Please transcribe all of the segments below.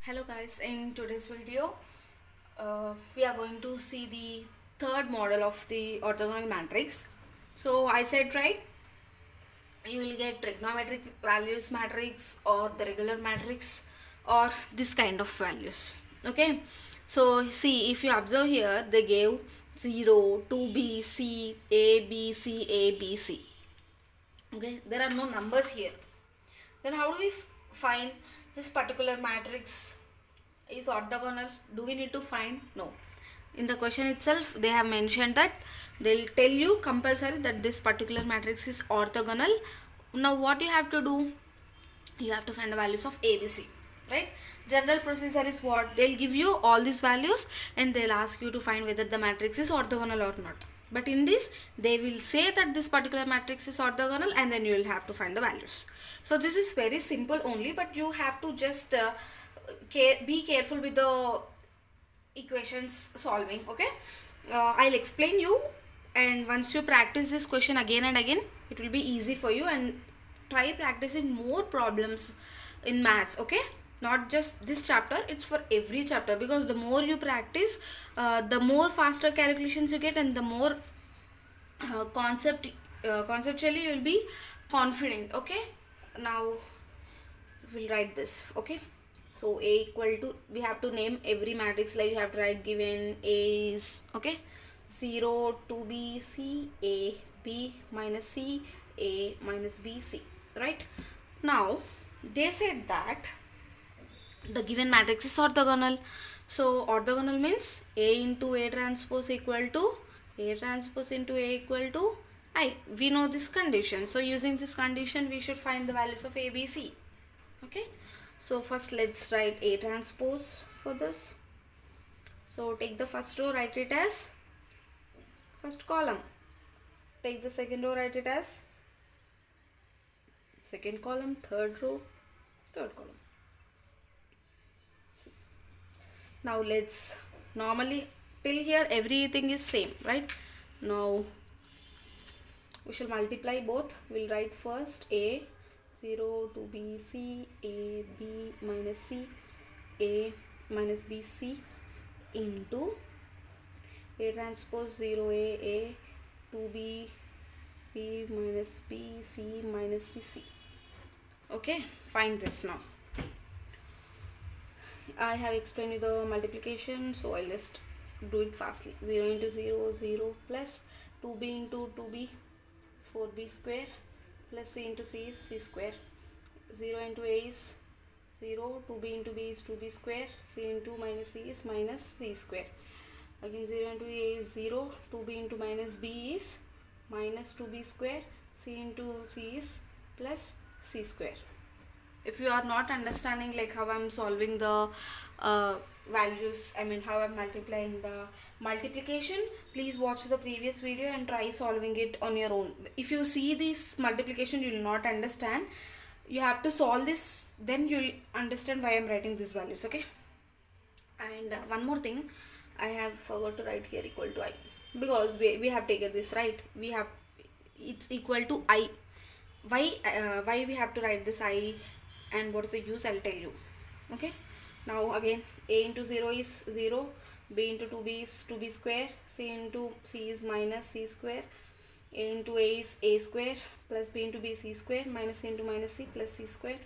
Hello guys, in today's video we are going to see the third model of the orthogonal matrix. So I said right, you will get trigonometric values matrix or the regular matrix or this kind of values. Okay, so see, if you observe here, they gave 0, 2b, c, a, b, c, a, b, c. Okay, there are no numbers here. Then how do we find this particular matrix is orthogonal? Do we need to find? No. In the question itself, they have mentioned that they'll tell you compulsory that this particular matrix is orthogonal. Now what you have to do? You have to find the values of ABC, right? General procedure is what? They'll give you all these values and they'll ask you to find whether the matrix is orthogonal or not. But in this, they will say that this particular matrix is orthogonal and then you will have to find the values. So this is very simple only, but you have to just be careful with the equations solving. Okay, I'll explain you, and once you practice this question again and again, it will be easy for you, and try practicing more problems in maths. Okay, not just this chapter, it's for every chapter, because the more you practice, the more faster calculations you get, and the more conceptually you will be confident. Okay, now we'll write this. Okay, so a equal to, we have to name every matrix, like you have to write given a is, okay, 0, 2b, c, a, b minus c, a minus b, c, right? Now they said that the given matrix is orthogonal. So orthogonal means a into a transpose equal to a transpose into a equal to I. We know this condition, so using this condition we should find the values of a, b, c. Okay, so first let's write a transpose for this. So take the first row, write it as first column. Take the second row, write it as second column. Third row, third column. Now let's, normally till here everything is same, right? Now we shall multiply both. We'll write first a 0 to b, c, a, b minus c, a minus b, c into a transpose 0 a 2b, b minus b, c minus c, c. Okay, find this now. I have explained you the multiplication, so I'll just do it fastly. 0 into 0, 0 plus 2b into 2b, 4b square plus c into c is c square. 0 into a is 0, 2b into b is 2b square, c into minus c is minus c square. Again 0 into a is 0, 2b into minus b is minus 2b square, c into c is plus c square. If you are not understanding like how I'm solving the values, I mean how I'm multiplying the multiplication, please watch the previous video and try solving it on your own. If you see this multiplication, you will not understand. You have to solve this, then you'll understand why I'm writing these values. Okay, and one more thing, I have forgot to write here equal to I, because we have taken this, right? We have, it's equal to I. Why we have to write this I and what is the use, I'll tell you. Okay, now again a into 0 is 0, b into 2b is 2b square, c into c is minus c square, a into a is a square plus b into b is c square minus c into minus c plus c square,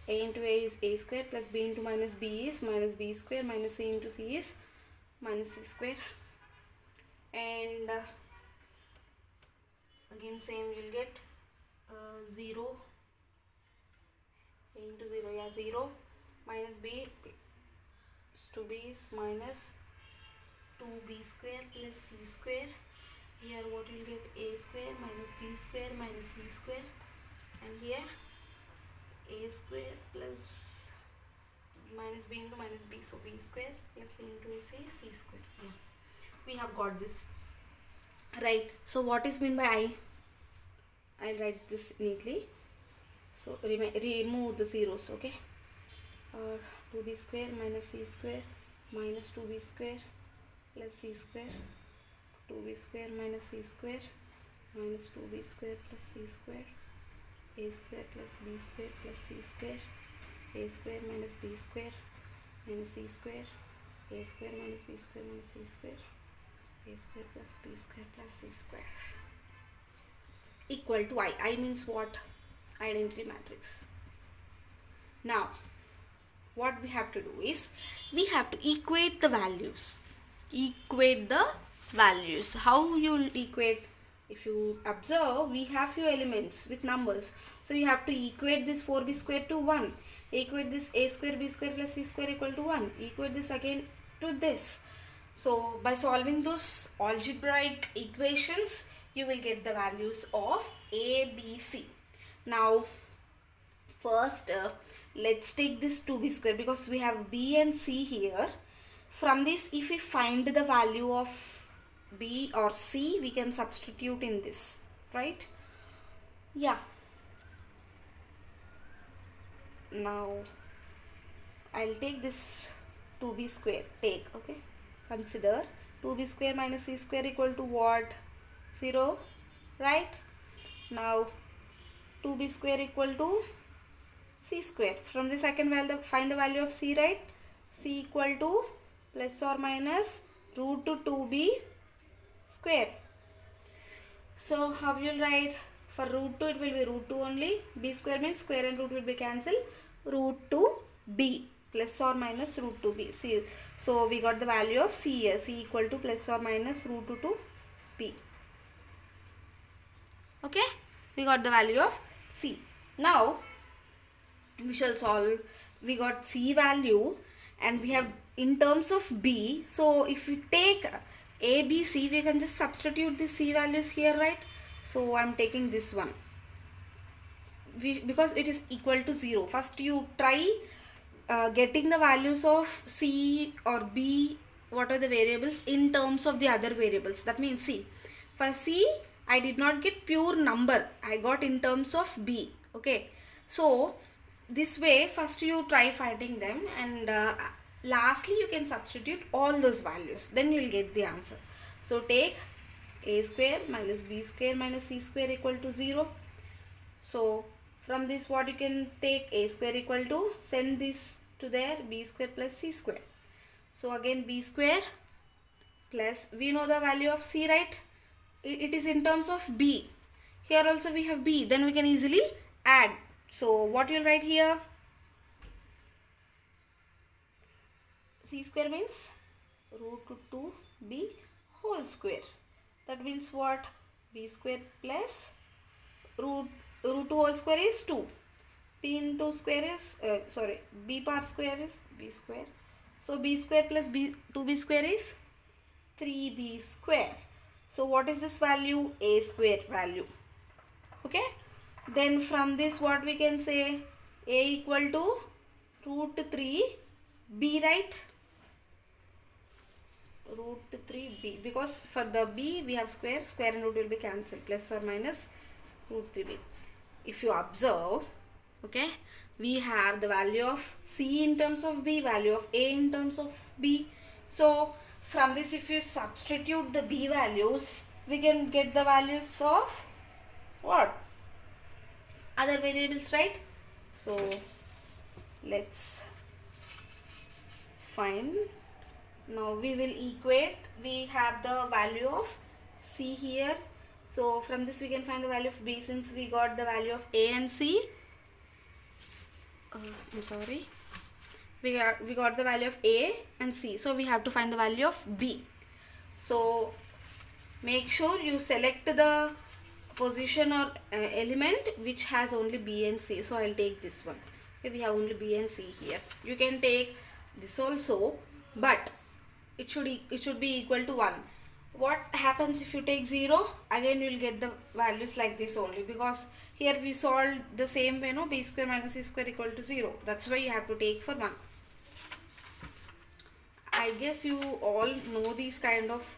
a into a is a square plus b into minus b is minus b square minus c into c is minus c square. And again same, you'll get 0, a into 0, yeah, 0 minus b is 2b is minus 2b square plus c square. Here what you'll get, a square minus b square minus c square, and here a square plus minus b into minus b, so b square plus c into c, c square. Yeah, we have got this, right? So what is meant by I? I'll write this neatly. So remove the zeros. Okay, 2b square minus c square minus 2b square plus c square, 2b square minus c square minus 2b square plus c square, a square plus b square plus c square, a square minus b square minus c square, a square minus b square minus c square, a square plus b square plus c square equal to I. I means what? Identity matrix. Now what we have to do is we have to equate the values. Equate the values. How you will equate? If you observe, we have few elements with numbers, so you have to equate this 4b square to 1, equate this a square b square plus c square equal to 1, equate this again to this. So by solving those algebraic equations, you will get the values of a, b, c. Now first let's take this 2b square, because we have b and c here. From this, if we find the value of b or c, we can substitute in this, right? Yeah. Now I'll take this 2b square. Take, okay, consider 2b square minus c square equal to what? 0, right? Now 2b square equal to c square. From this I can find the value of c, right? C equal to plus or minus root to 2b square. So how you will write? For root 2 it will be root 2 only. B square means square and root will be cancelled. Root 2b plus or minus root 2b. See, so we got the value of c here. C equal to plus or minus root 2 to b. Okay, we got the value of c. Now we shall solve. We got c value and we have in terms of b. So if we take a, b, c, we can just substitute the c values here, right? So I am taking this one. Because it is equal to 0. First you try getting the values of c or b, what are the variables, in terms of the other variables. That means c. For c, I did not get pure number. I got in terms of b. Okay. So this way, first you try finding them, and lastly you can substitute all those values. Then you will get the answer. So take a square minus b square minus c square equal to 0. So from this, what you can take? A square equal to, send this to there, b square plus c square. So again b square plus, we know the value of c, right? It is in terms of b. Here also we have b. Then we can easily add. So what you will write here? C square means root 2b whole square. That means what? B square plus root 2 whole square is 2. B into square is, b power square is b square. So b square plus 2b square is 3b square. So what is this value? A square value. Okay. Then from this, what we can say? A equal to root 3b, right? Root 3b, because for the b we have square and root will be cancelled, plus or minus root 3b. If you observe, okay, we have the value of c in terms of b, value of a in terms of b. So from this, if you substitute the b values, we can get the values of what? Other variables, right? So let's find. Now we will equate. We have the value of c here. So from this we can find the value of b, since we got the value of a and c. I'm sorry. We got the value of a and c. So we have to find the value of b. So make sure you select the position or element which has only b and c. So I'll take this one. Okay, we have only b and c here. You can take this also, but it should be equal to 1. What happens if you take 0? Again you will get the values like this only, because here we solved the same way, no? B square minus c square equal to 0. That's why you have to take for 1. I guess you all know these kind of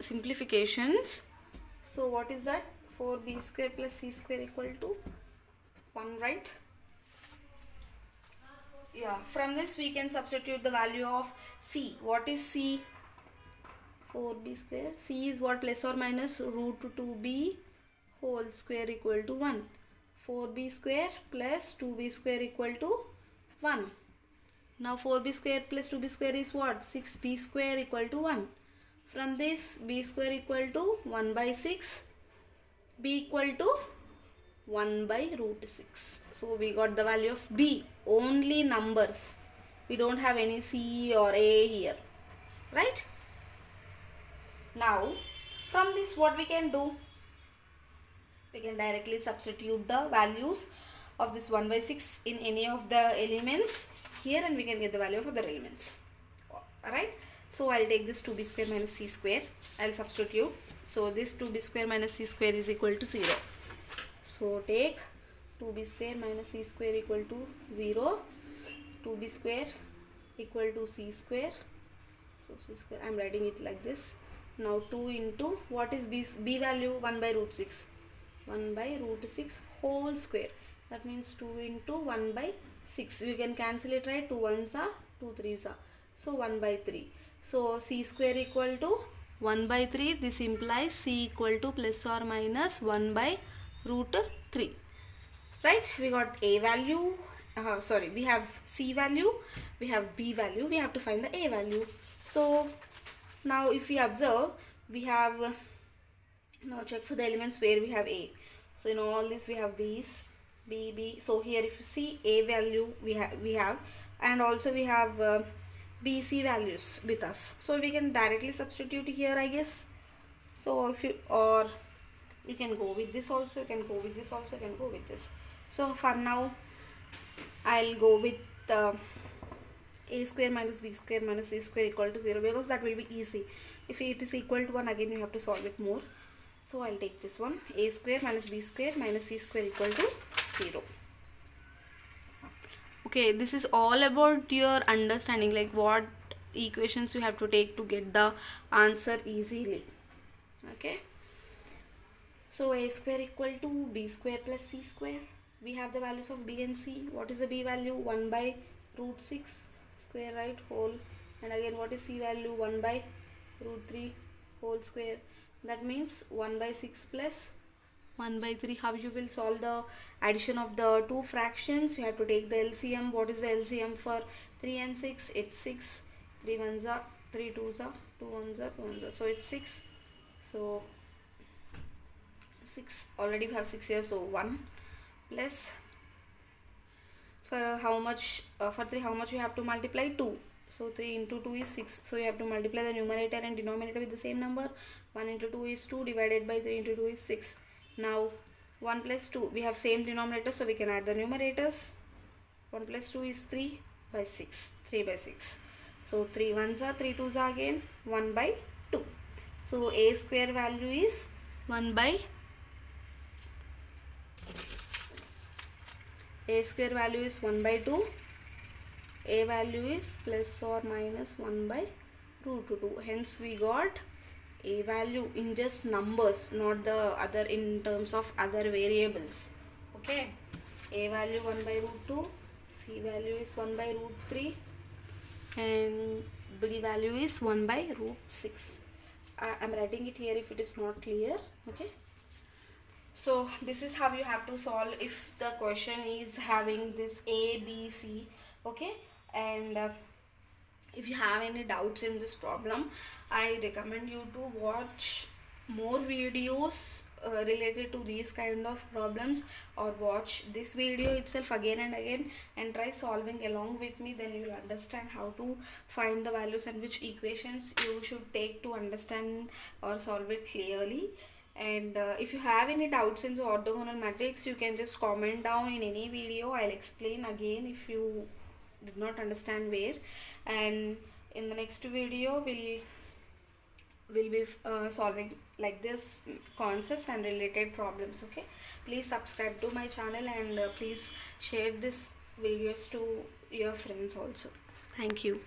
simplifications. So what is that? 4b square plus c square equal to 1, right? Yeah, from this we can substitute the value of c. What is c? 4b square. C is what? Plus or minus root 2b whole square equal to 1. 4b square plus 2b square equal to 1. Now 4b square plus 2b square is what? 6b square equal to 1. From this, b square equal to 1 by 6, b equal to 1 by root 6. So we got the value of b, only numbers. We don't have any c or a here, right? Now from this, what we can do? We can directly substitute the values of this 1 by 6 in any of the elements here, and we can get the value of other elements. Alright, so I'll take this 2b square minus c square. I'll substitute. So this 2b square minus c square is equal to 0. So take 2b square minus c square equal to 0. 2b square equal to c square. So c square, I'm writing it like this. Now 2 into, what is b value? 1 by root 6. 1 by root 6 whole square. That means 2 into 1 by 6. You can cancel it, right? 2 1s are, 2 3s are. So 1 by 3. So c square equal to 1 by 3. This implies c equal to plus or minus 1 by root 3. Right? We got a value. We have c value. We have b value. We have to find the a value. So now if we observe, we have, now check for the elements where we have a. So in all this we have these, b. So here if you see, a value we have, and also we have b, c values with us. So we can directly substitute here, I guess. So if you, or you can go with this also, you can go with this also, you can go with this. So for now, I'll go with a square minus b square minus c square equal to 0, because that will be easy. If it is equal to 1, again you have to solve it more. So I'll take this one, a square minus b square minus c square equal to 0. Okay, this is all about your understanding, like what equations you have to take to get the answer easily. Okay, so a square equal to b square plus c square. We have the values of b and c. What is the b value? 1 by root 6 square, right, whole. And again, what is c value? 1 by root 3 whole square. That means 1 by 6 plus 1 by 3. How you will solve the addition of the two fractions? You have to take the LCM. What is the LCM for 3 and 6? It's 6. 3 1s are, 3 2s are, 2 1s are, 2 1s are. So it's 6. So 6, already we have 6 here. So 1 plus, for how much, for 3 how much you have to multiply? 2. So 3 into 2 is 6. So you have to multiply the numerator and denominator with the same number. 1 into 2 is 2, divided by 3 into 2 is 6. Now 1 plus 2, we have same denominator, so we can add the numerators. 1 plus 2 is 3 by 6. 3 by 6. So 3 1s are, 3 2s are, again 1 by 2. So a square value is 1 by, a square value is 1 by 2. A value is plus or minus 1 by root 2. Hence we got a value in just numbers, not the other in terms of other variables. Okay, a value 1 by root 2, c value is 1 by root 3, and b value is 1 by root 6. I'm writing it here if it is not clear. Okay, so this is how you have to solve if the question is having this a, b, c. Okay, and if you have any doubts in this problem, I recommend you to watch more videos related to these kind of problems, or watch this video itself again and again and try solving along with me. Then you will understand how to find the values and which equations you should take to understand or solve it clearly. And if you have any doubts in the orthogonal matrix, you can just comment down in any video. I'll explain again if you did not understand where. And in the next video we'll be solving like this concepts and related problems. Okay, please subscribe to my channel, and please share this videos to your friends also. Thank you.